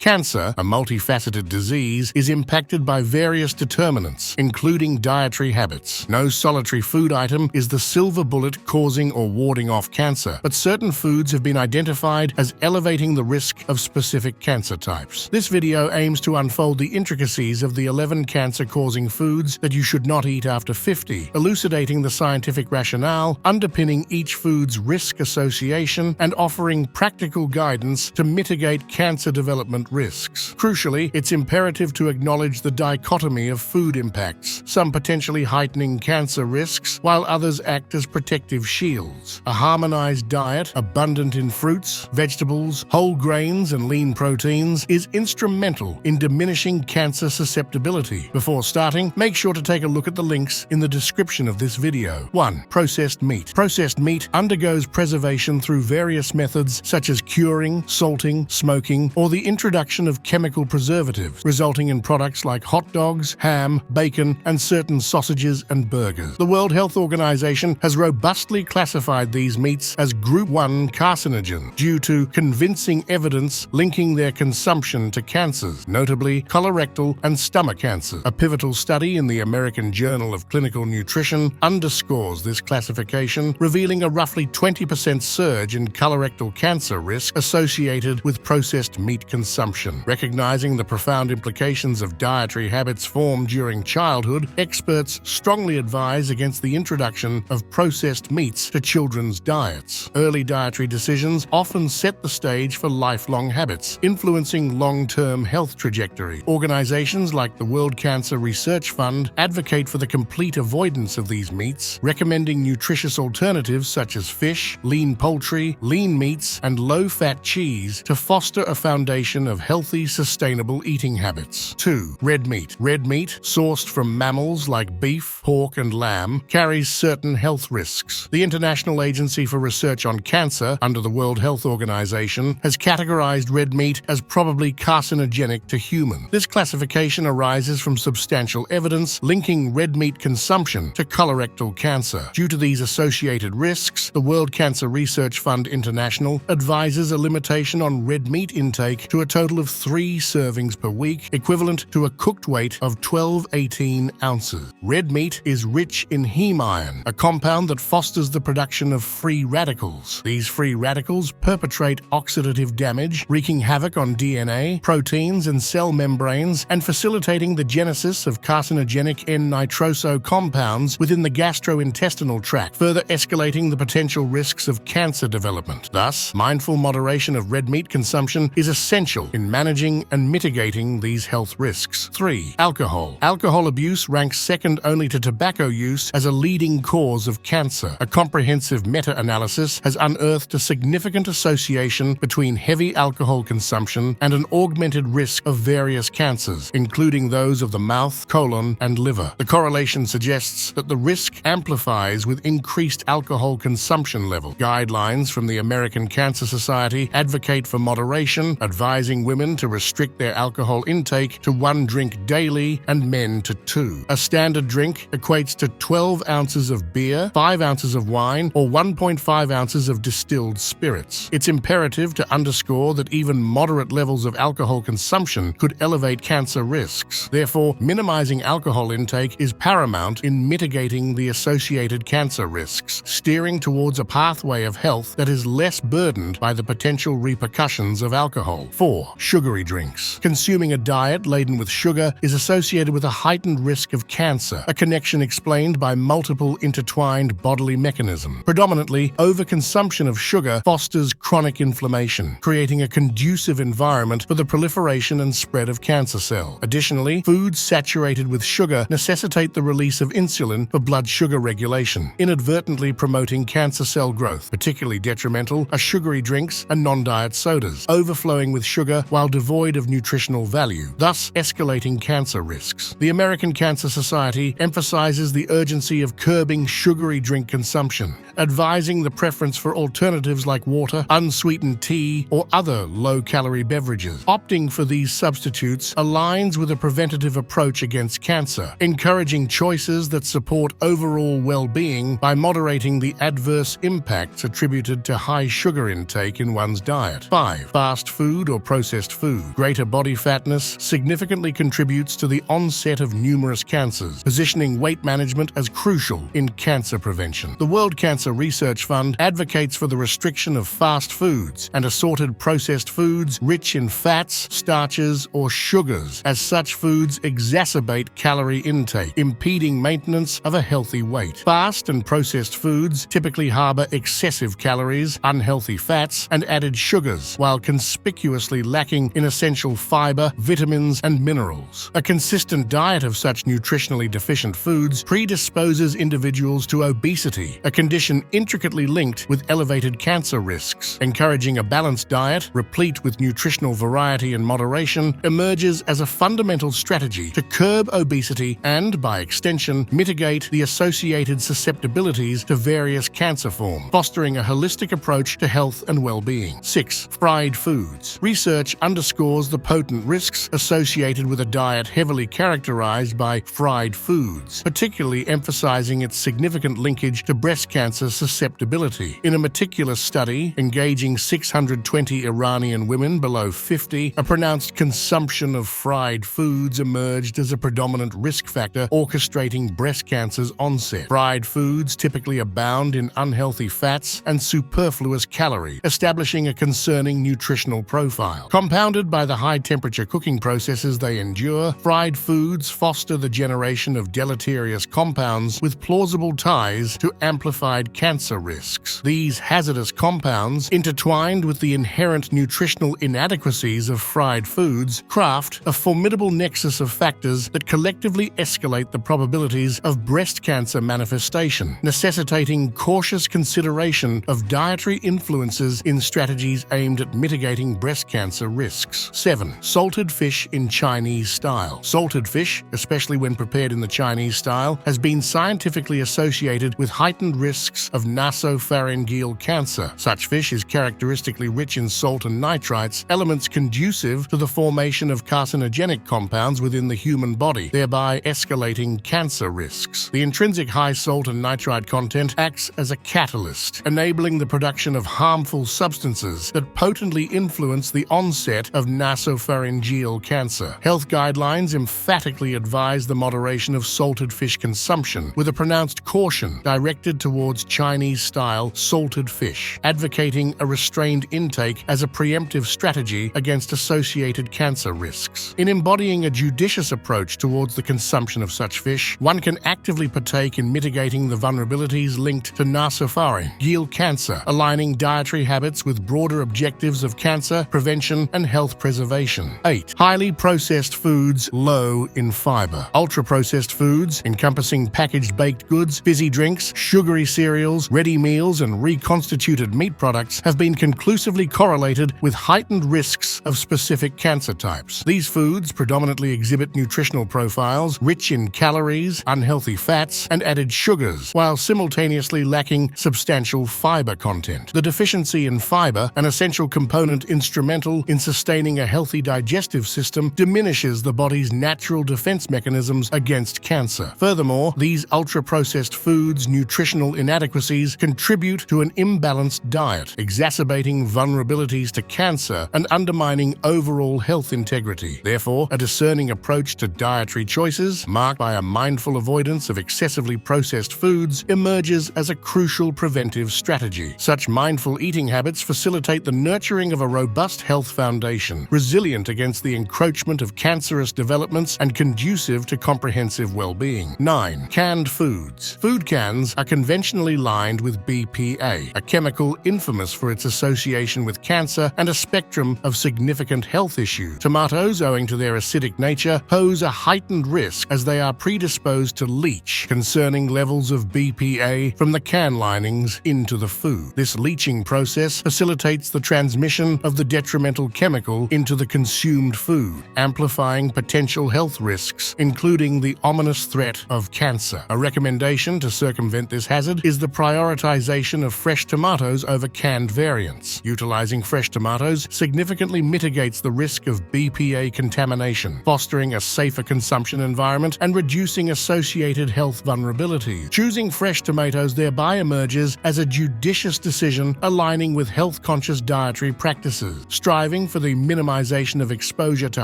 Cancer, a multifaceted disease, is impacted by various determinants, including dietary habits. No solitary food item is the silver bullet causing or warding off cancer, but certain foods have been identified as elevating the risk of specific cancer types. This video aims to unfold the intricacies of the 11 cancer-causing foods that you should not eat after 50, elucidating the scientific rationale underpinning each food's risk association and offering practical guidance to mitigate cancer development risks. Crucially, it's imperative to acknowledge the dichotomy of food impacts, some potentially heightening cancer risks, while others act as protective shields. A harmonized diet, abundant in fruits, vegetables, whole grains, and lean proteins, is instrumental in diminishing cancer susceptibility. Before starting, make sure to take a look at the links in the description of this video. 1. Processed meat. Processed meat undergoes preservation through various methods such as curing, salting, smoking, or the introduction of chemical preservatives, resulting in products like hot dogs, ham, bacon, and certain sausages and burgers. The World Health Organization has robustly classified these meats as Group 1 carcinogen due to convincing evidence linking their consumption to cancers, notably colorectal and stomach cancer. A pivotal study in the American Journal of Clinical Nutrition underscores this classification, revealing a roughly 20% surge in colorectal cancer risk associated with processed meat consumption. Recognizing the profound implications of dietary habits formed during childhood, experts strongly advise against the introduction of processed meats to children's diets. Early dietary decisions often set the stage for lifelong habits, influencing long-term health trajectory. Organizations like the World Cancer Research Fund advocate for the complete avoidance of these meats, recommending nutritious alternatives such as fish, lean poultry, lean meats, and low-fat cheese to foster a foundation of healthy, sustainable eating habits. 2. Red meat. Red meat, sourced from mammals like beef, pork, and lamb, carries certain health risks. The International Agency for Research on Cancer, under the World Health Organization, has categorized red meat as probably carcinogenic to humans. This classification arises from substantial evidence linking red meat consumption to colorectal cancer. Due to these associated risks, the World Cancer Research Fund International advises a limitation on red meat intake to a total of 3 servings per week, equivalent to a cooked weight of 12-18 ounces. Red meat is rich in heme iron, a compound that fosters the production of free radicals. These free radicals perpetrate oxidative damage, wreaking havoc on DNA, proteins, and cell membranes, and facilitating the genesis of carcinogenic N-nitroso compounds within the gastrointestinal tract, further escalating the potential risks of cancer development. Thus, mindful moderation of red meat consumption is essential in managing and mitigating these health risks. 3. Alcohol. Alcohol abuse ranks second only to tobacco use as a leading cause of cancer. A comprehensive meta-analysis has unearthed a significant association between heavy alcohol consumption and an augmented risk of various cancers, including those of the mouth, colon, and liver. The correlation suggests that the risk amplifies with increased alcohol consumption level. Guidelines from the American Cancer Society advocate for moderation, advising women to restrict their alcohol intake to 1 drink daily and men to 2. A standard drink equates to 12 ounces of beer, 5 ounces of wine, or 1.5 ounces of distilled spirits. It's imperative to underscore that even moderate levels of alcohol consumption could elevate cancer risks. Therefore, minimizing alcohol intake is paramount in mitigating the associated cancer risks, steering towards a pathway of health that is less burdened by the potential repercussions of alcohol. 4. Sugary drinks. Consuming a diet laden with sugar is associated with a heightened risk of cancer, a connection explained by multiple intertwined bodily mechanisms. Predominantly, overconsumption of sugar fosters chronic inflammation, creating a conducive environment for the proliferation and spread of cancer cells. Additionally, foods saturated with sugar necessitate the release of insulin for blood sugar regulation, inadvertently promoting cancer cell growth. Particularly detrimental are sugary drinks and non-diet sodas, overflowing with sugar while devoid of nutritional value, thus escalating cancer risks. The American Cancer Society emphasizes the urgency of curbing sugary drink consumption, advising the preference for alternatives like water, unsweetened tea, or other low-calorie beverages. Opting for these substitutes aligns with a preventative approach against cancer, encouraging choices that support overall well-being by moderating the adverse impacts attributed to high sugar intake in one's diet. 5. Fast food or processed processed food. Greater body fatness significantly contributes to the onset of numerous cancers, positioning weight management as crucial in cancer prevention. The World Cancer Research Fund advocates for the restriction of fast foods and assorted processed foods rich in fats, starches, or sugars, as such foods exacerbate calorie intake, impeding maintenance of a healthy weight. Fast and processed foods typically harbor excessive calories, unhealthy fats, and added sugars, while conspicuously lacking in essential fiber, vitamins, and minerals. A consistent diet of such nutritionally deficient foods predisposes individuals to obesity, a condition intricately linked with elevated cancer risks. Encouraging a balanced diet, replete with nutritional variety and moderation, emerges as a fundamental strategy to curb obesity and, by extension, mitigate the associated susceptibilities to various cancer forms, fostering a holistic approach to health and well-being. 6. Fried foods. Research underscores the potent risks associated with a diet heavily characterized by fried foods, particularly emphasizing its significant linkage to breast cancer susceptibility. In a meticulous study engaging 620 Iranian women below 50, a pronounced consumption of fried foods emerged as a predominant risk factor orchestrating breast cancer's onset. Fried foods typically abound in unhealthy fats and superfluous calorie, establishing a concerning nutritional profile. Compounded by the high-temperature cooking processes they endure, fried foods foster the generation of deleterious compounds with plausible ties to amplified cancer risks. These hazardous compounds, intertwined with the inherent nutritional inadequacies of fried foods, craft a formidable nexus of factors that collectively escalate the probabilities of breast cancer manifestation, necessitating cautious consideration of dietary influences in strategies aimed at mitigating breast cancer risks. 7. Salted fish in Chinese style. Salted fish, especially when prepared in the Chinese style, has been scientifically associated with heightened risks of nasopharyngeal cancer. Such fish is characteristically rich in salt and nitrites, elements conducive to the formation of carcinogenic compounds within the human body, thereby escalating cancer risks. The intrinsic high salt and nitrite content acts as a catalyst, enabling the production of harmful substances that potently influence the onset of nasopharyngeal cancer. Health guidelines emphatically advise the moderation of salted fish consumption, with a pronounced caution directed towards Chinese-style salted fish, advocating a restrained intake as a preemptive strategy against associated cancer risks. In embodying a judicious approach towards the consumption of such fish, one can actively partake in mitigating the vulnerabilities linked to nasopharyngeal cancer, aligning dietary habits with broader objectives of cancer prevention and health preservation. 8. Highly processed foods low in fiber. Ultra-processed foods, encompassing packaged baked goods, fizzy drinks, sugary cereals, ready meals, and reconstituted meat products, have been conclusively correlated with heightened risks of specific cancer types. These foods predominantly exhibit nutritional profiles rich in calories, unhealthy fats, and added sugars, while simultaneously lacking substantial fiber content. The deficiency in fiber, an essential component instrumental in sustaining a healthy digestive system, diminishes the body's natural defense mechanisms against cancer. Furthermore, these ultra-processed foods' nutritional inadequacies contribute to an imbalanced diet, exacerbating vulnerabilities to cancer and undermining overall health integrity. Therefore, a discerning approach to dietary choices, marked by a mindful avoidance of excessively processed foods, emerges as a crucial preventive strategy. Such mindful eating habits facilitate the nurturing of a robust health foundation, resilient against the encroachment of cancerous developments and conducive to comprehensive well-being. 9. Canned foods. Food cans are conventionally lined with BPA, a chemical infamous for its association with cancer and a spectrum of significant health issues. Tomatoes, owing to their acidic nature, pose a heightened risk as they are predisposed to leach concerning levels of BPA from the can linings into the food. This leaching process facilitates the transmission of the detrimental chemical into the consumed food, amplifying potential health risks, including the ominous threat of cancer. A recommendation to circumvent this hazard is the prioritization of fresh tomatoes over canned variants. Utilizing fresh tomatoes significantly mitigates the risk of BPA contamination, fostering a safer consumption environment and reducing associated health vulnerabilities. Choosing fresh tomatoes thereby emerges as a judicious decision aligning with health-conscious dietary practices, striving striving for the minimization of exposure to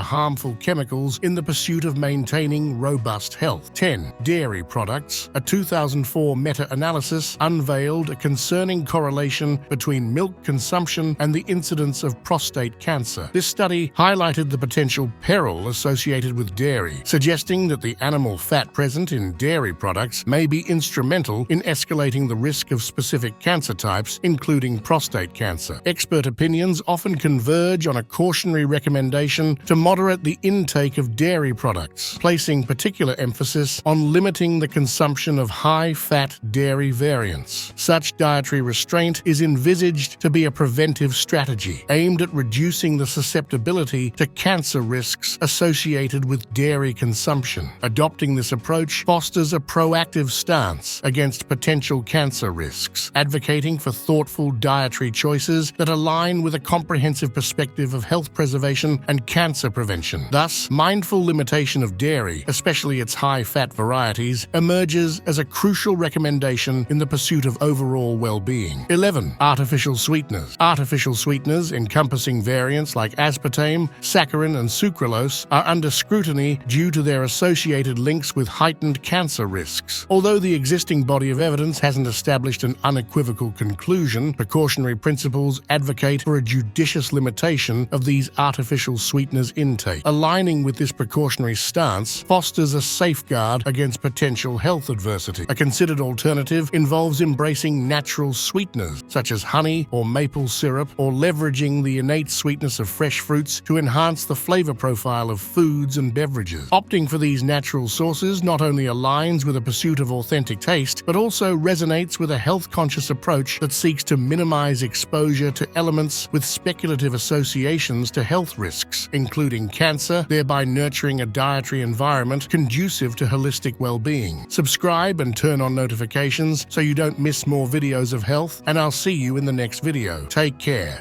harmful chemicals in the pursuit of maintaining robust health. 10. Dairy products. A 2004 meta-analysis unveiled a concerning correlation between milk consumption and the incidence of prostate cancer. This study highlighted the potential peril associated with dairy, suggesting that the animal fat present in dairy products may be instrumental in escalating the risk of specific cancer types, including prostate cancer. Expert opinions often converge on a cautionary recommendation to moderate the intake of dairy products, placing particular emphasis on limiting the consumption of high-fat dairy variants. Such dietary restraint is envisaged to be a preventive strategy aimed at reducing the susceptibility to cancer risks associated with dairy consumption. Adopting this approach fosters a proactive stance against potential cancer risks, advocating for thoughtful dietary choices that align with a comprehensive perspective of health preservation and cancer prevention. Thus, mindful limitation of dairy, especially its high-fat varieties, emerges as a crucial recommendation in the pursuit of overall well-being. 11. Artificial sweeteners. Artificial sweeteners, encompassing variants like aspartame, saccharin, and sucralose, are under scrutiny due to their associated links with heightened cancer risks. Although the existing body of evidence hasn't established an unequivocal conclusion, precautionary principles advocate for a judicious limitation of these artificial sweeteners intake. Aligning with this precautionary stance fosters a safeguard against potential health adversity. A considered alternative involves embracing natural sweeteners, such as honey or maple syrup, or leveraging the innate sweetness of fresh fruits to enhance the flavor profile of foods and beverages. Opting for these natural sources not only aligns with a pursuit of authentic taste, but also resonates with a health-conscious approach that seeks to minimize exposure to elements with speculative associations to health risks, including cancer, thereby nurturing a dietary environment conducive to holistic well-being. Subscribe and turn on notifications so you don't miss more videos of health, and I'll see you in the next video. Take care.